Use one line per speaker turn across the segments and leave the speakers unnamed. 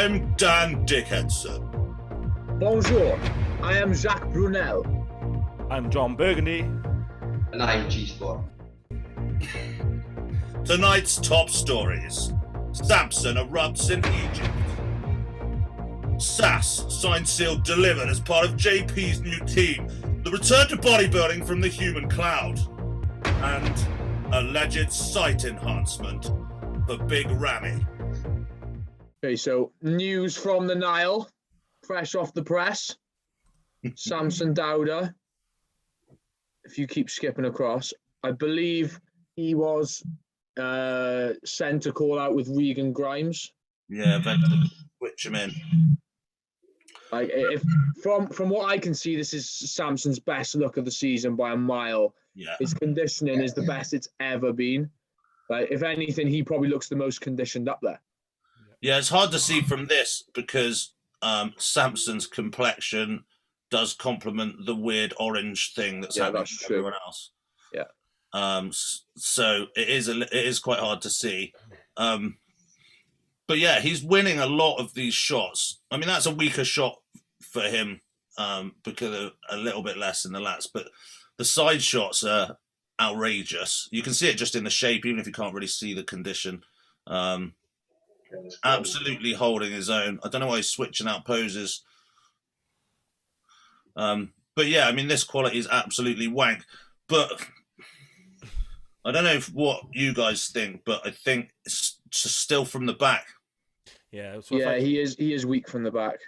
I'm Dan Dickinson.
Bonjour, I am Jacques Brunel.
I'm John Burgundy.
And I'm G-Sport.
Tonight's top stories. Samson erupts in Egypt. Sass, signed, sealed, delivered as part of JP's new team. The return to bodybuilding from the human cloud. And alleged sight enhancement for Big Ramy.
Okay, so news from the Nile, fresh off the press. Samson Dauda, if you keep skipping across, I believe he was sent to call out with Regan Grimes.
Yeah, eventually switch him in.
Like, if from what I can see, this is Samson's best look of the season by a mile.
Yeah.
His conditioning is the best it's ever been. Like, if anything, he probably looks the most conditioned up there.
Yeah, it's hard to see from this because Samson's complexion does complement the weird orange thing that's happening to everyone else.
Yeah.
So it is quite hard to see. But yeah, he's winning a lot of these shots. I mean, that's a weaker shot for him because of a little bit less in the lats, but the side shots are outrageous. You can see it just in the shape, even if you can't really see the condition. Absolutely holding his own. I don't know why he's switching out poses. But yeah, I mean, this quality is absolutely wank. But I don't know what you guys think, but I think it's still from the back.
Yeah,
he is weak from the back.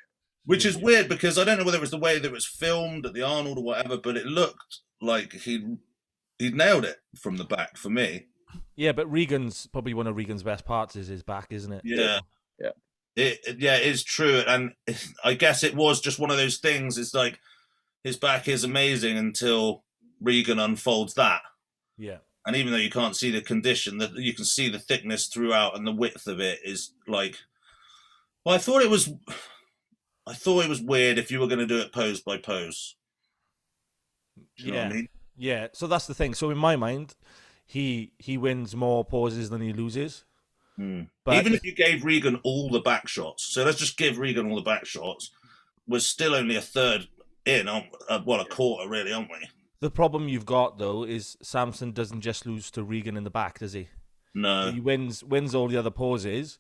Which is weird because I don't know whether it was the way that it was filmed at the Arnold or whatever, but it looked like he nailed it from the back for me.
Yeah, but Regan's probably one of Regan's best parts is his back, isn't it?
Yeah.
Yeah.
It is true. And I guess it was just one of those things. It's like his back is amazing until Regan unfolds that.
Yeah.
And even though you can't see the condition, that you can see the thickness throughout and the width of it is like, well, I thought it was weird if you were going to do it pose by pose. Do you know what I mean?
Yeah. So that's the thing. So in my mind, he wins more poses than he loses.
But even if you gave Regan all the back shots, so let's just give Regan all the back shots, we're still only a third in, a quarter really, aren't we?
The problem you've got though is Samson doesn't just lose to Regan in the back, does he?
No.
He wins all the other poses,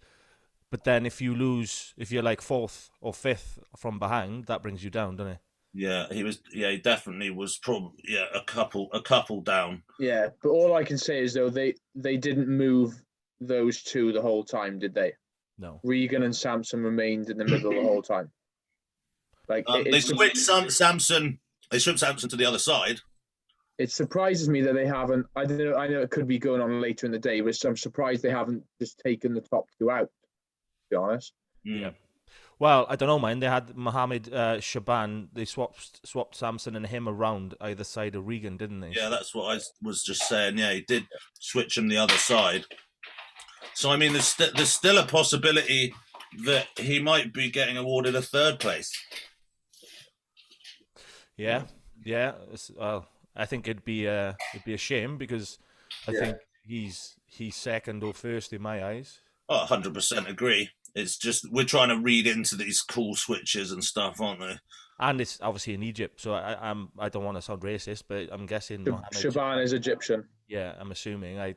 but then if you're like fourth or fifth from behind, that brings you down, doesn't it?
Yeah, he definitely was probably a couple down.
Yeah, but all I can say is though they didn't move those two the whole time, did they?
No.
Regan and Samson remained in the middle the whole time. Like
they switched Samson. They switched Samson to the other side.
It surprises me that they haven't. I don't know. I know it could be going on later in the day, but I'm surprised they haven't just taken the top two out. To be honest.
Yeah. Well, I don't know, man. They had Mohammed Shaban. They swapped Samson and him around either side of Regan, didn't they?
Yeah, that's what I was just saying. Yeah, he did switch him the other side. So I mean, there's still a possibility that he might be getting awarded a third place.
Yeah. Well, I think it'd be a shame because I think he's second or first in my eyes.
Oh, 100% agree. It's just we're trying to read into these cool switches and stuff, aren't we?
And it's obviously in Egypt, so I don't want to sound racist, but I'm guessing
Shaban is Egyptian.
Yeah, I'm assuming. I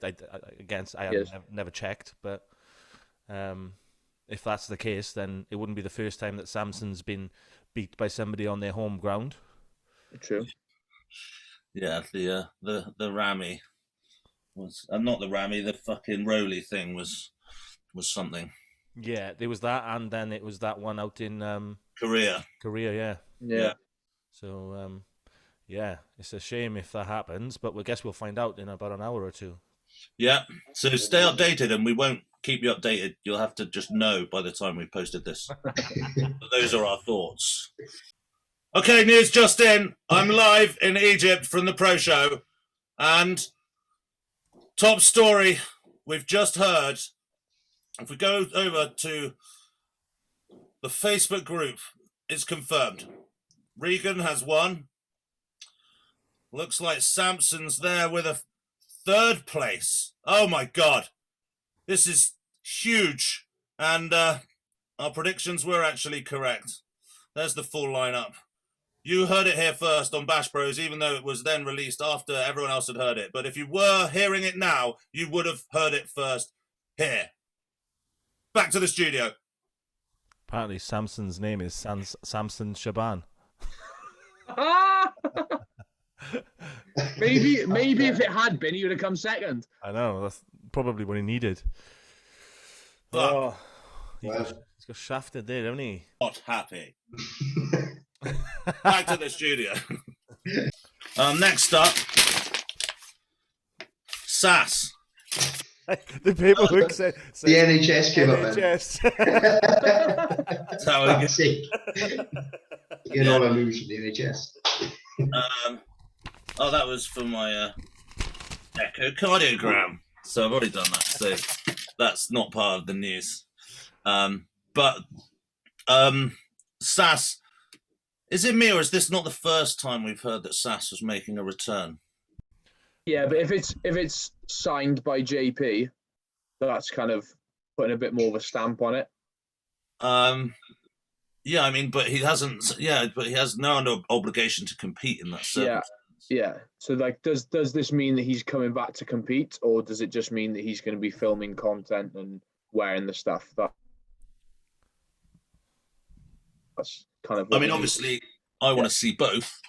never checked, but if that's the case, then it wouldn't be the first time that Samson's been beat by somebody on their home ground.
True.
Yeah, the Ramy was not the Ramy. The fucking Rowley thing was something.
Yeah, there was that, and then it was that one out in
Korea,
yeah.
So, it's a shame if that happens, but I guess we'll find out in about an hour or two.
Yeah, so stay updated, and we won't keep you updated. You'll have to just know by the time we posted this. But those are our thoughts. Okay, news just in. I'm live in Egypt from the Pro Show, and top story we've just heard. If we go over to the Facebook group, it's confirmed. Regan has won. Looks like Samson's there with a third place. Oh my God. This is huge. And Our predictions were actually correct. There's the full lineup. You heard it here first on Bash Bros, even though it was then released after everyone else had heard it. But if you were hearing it now, you would have heard it first here. Back to the studio.
Apparently, Samson's name is Samson Shaban.
maybe if it had been, he would have come second.
I know, that's probably what he needed.
Fuck.
He's got shafted there, hasn't he?
Not happy. Back to the studio. Next up, Sas.
The paperwork said
The NHS came up then.
NHS.
That's how we get.
You get all I lose from the NHS.
Oh, that was for my echocardiogram. So I've already done that. So that's not part of the news. But Sas, is it me or is this not the first time we've heard that Sas was making a return?
Yeah, but if it's signed by JP, that's kind of putting a bit more of a stamp on it.
Yeah, I mean, but he hasn't. Yeah, but he has no obligation to compete in that circumstance.
Yeah. So, like, does this mean that he's coming back to compete, or does it just mean that he's going to be filming content and wearing the stuff? That's kind of.
I mean, obviously, I want to see both.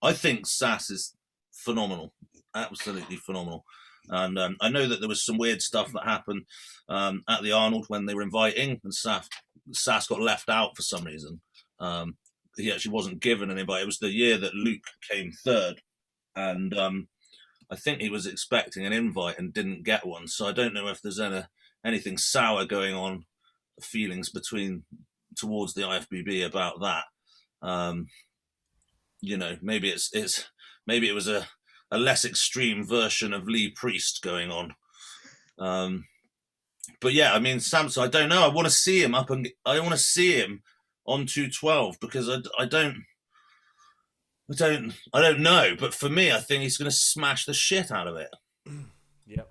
I think Sas is phenomenal, absolutely phenomenal. And I know that there was some weird stuff that happened at the Arnold when they were inviting, and Sas got left out for some reason. He actually wasn't given an invite. It was the year that Luke came third, and I think he was expecting an invite and didn't get one. So I don't know if there's anything sour going on, feelings towards the IFBB about that. You know, maybe maybe it was a less extreme version of Lee Priest going on. But yeah, I mean, Samson, I don't know. I want to see him I want to see him on 212 because I don't know. But for me, I think he's going to smash the shit out of it.
Yeah.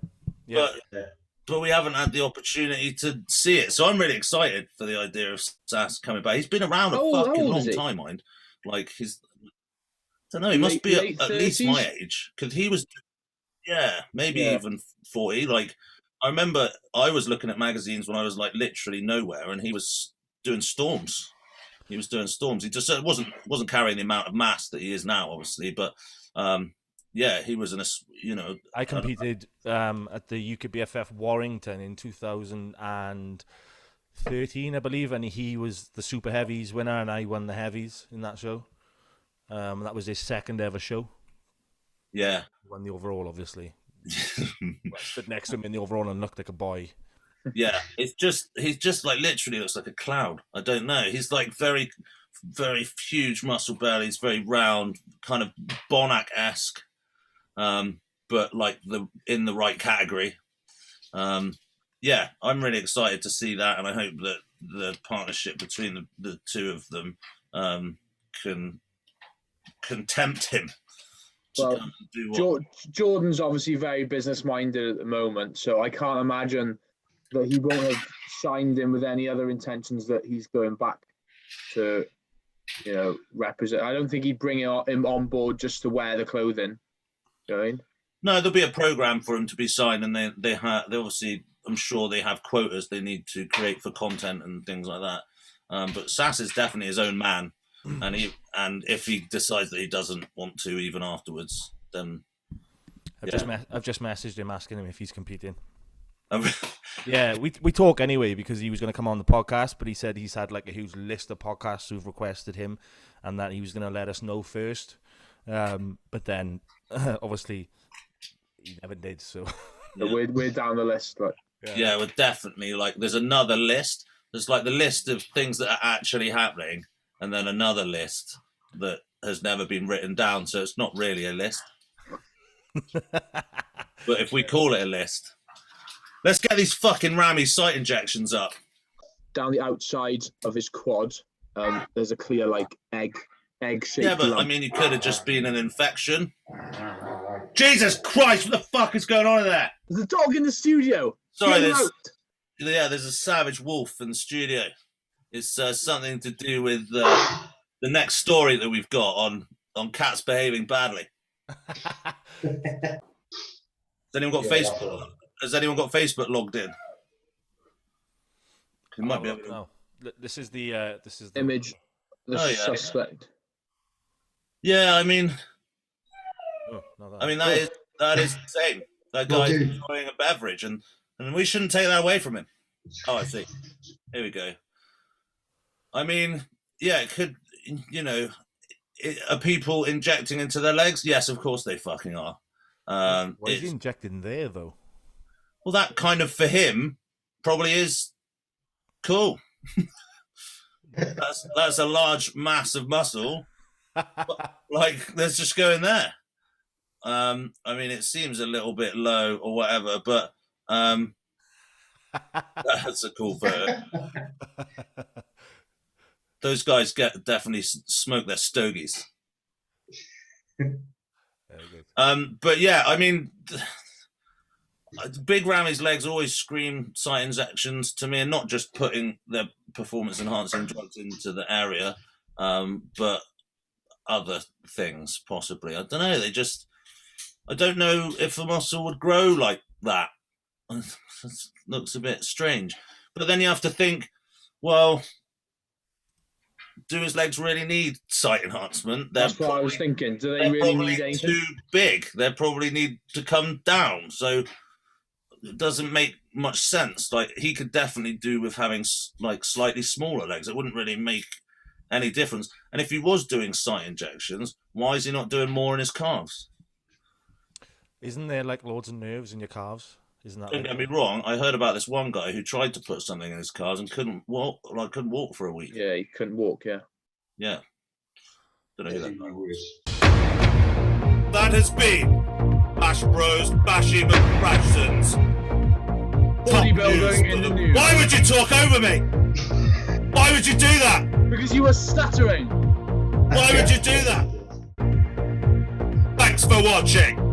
But we haven't had the opportunity to see it. So I'm really excited for the idea of Sas coming back. He's been around a fucking long time, mind. Like, I don't know, he must be at least my age. Because he was, maybe even 40. Like, I remember I was looking at magazines when I was, like, literally nowhere, and he was doing storms. He just wasn't carrying the amount of mass that he is now, obviously. But, he was
I competed at the UKBFF Warrington in 2013, I believe, and he was the super heavies winner, and I won the heavies in that show. That was his second ever show.
Yeah,
he won the overall, obviously. I stood next to him in the overall and looked like a boy.
Yeah, he's just like literally looks like a cloud. I don't know. He's like very, very huge muscle belly. He's very round, kind of Bonac-esque. But like in the right category. I'm really excited to see that, and I hope that the partnership between the two of them can tempt him.
Well, Jordan's obviously very business minded at the moment, so I can't imagine that he won't have signed him with any other intentions that he's going back to, represent. I don't think he'd bring him on board just to wear the clothing. Going. No,
there'll be a program for him to be signed, and they obviously, I'm sure they have quotas they need to create for content and things like that. But Sas is definitely his own man, and if he decides that he doesn't want to even afterwards, then
I've just messaged him asking him if he's competing. Yeah, we talk anyway because he was going to come on the podcast, but he said he's had like a huge list of podcasts who've requested him, and that he was going to let us know first. But then obviously he never did. So
we're down the list. Like.
Yeah, we're definitely like there's another list. There's like the list of things that are actually happening, and then another list that has never been written down. So it's not really a list. But if we call it a list, let's get these fucking Ramy site injections up.
Down the outside of his quad, there's a clear like egg shaped.
Yeah, but
lump.
I mean, it could have just been an infection. Jesus Christ! What the fuck is going on in there?
There's a dog in the studio.
Sorry, there's a savage wolf in the studio. It's something to do with the next story that we've got on cats behaving badly. Has anyone got Facebook? Has anyone got Facebook logged in? It might be able to...
No. This is the
image. The suspect.
Yeah, I mean,
that
is insane. That guy's enjoying a beverage, and we shouldn't take that away from him. Oh, I see. Here we go. I mean, yeah, it could, are people injecting into their legs? Yes, of course they fucking are.
Why is he injecting there, though?
Well, that kind of, for him, probably is cool. That's a large mass of muscle. Like, let's just go in there. I mean, it seems a little bit low or whatever, but that's a cool photo. Those guys definitely smoke their stogies. But yeah, I mean, Big Ramy's legs always scream site injections to me, and not just putting their performance-enhancing drugs into the area, but other things possibly. I don't know. I don't know if the muscle would grow like that. It looks a bit strange. But then you have to think, well, do his legs really need site enhancement?
That's what I was thinking. Do they really need anything?
Too big. They probably need to come down. So it doesn't make much sense. Like, he could definitely do with having like slightly smaller legs. It wouldn't really make any difference. And if he was doing site injections, why is he not doing more in his calves?
Isn't there like loads of nerves in your calves? Isn't that?
Don't get me wrong. I heard about this one guy who tried to put something in his calves and couldn't walk. Like, couldn't walk for a week.
Yeah, he couldn't walk. Yeah.
Yeah. Don't know who that was. That has been Bash Bros, Bashim and Braxton's
Bodybuilding in the news.
Why would you talk over me? Why would you do that?
Because you were stuttering.
Why would you do that? Thanks for watching.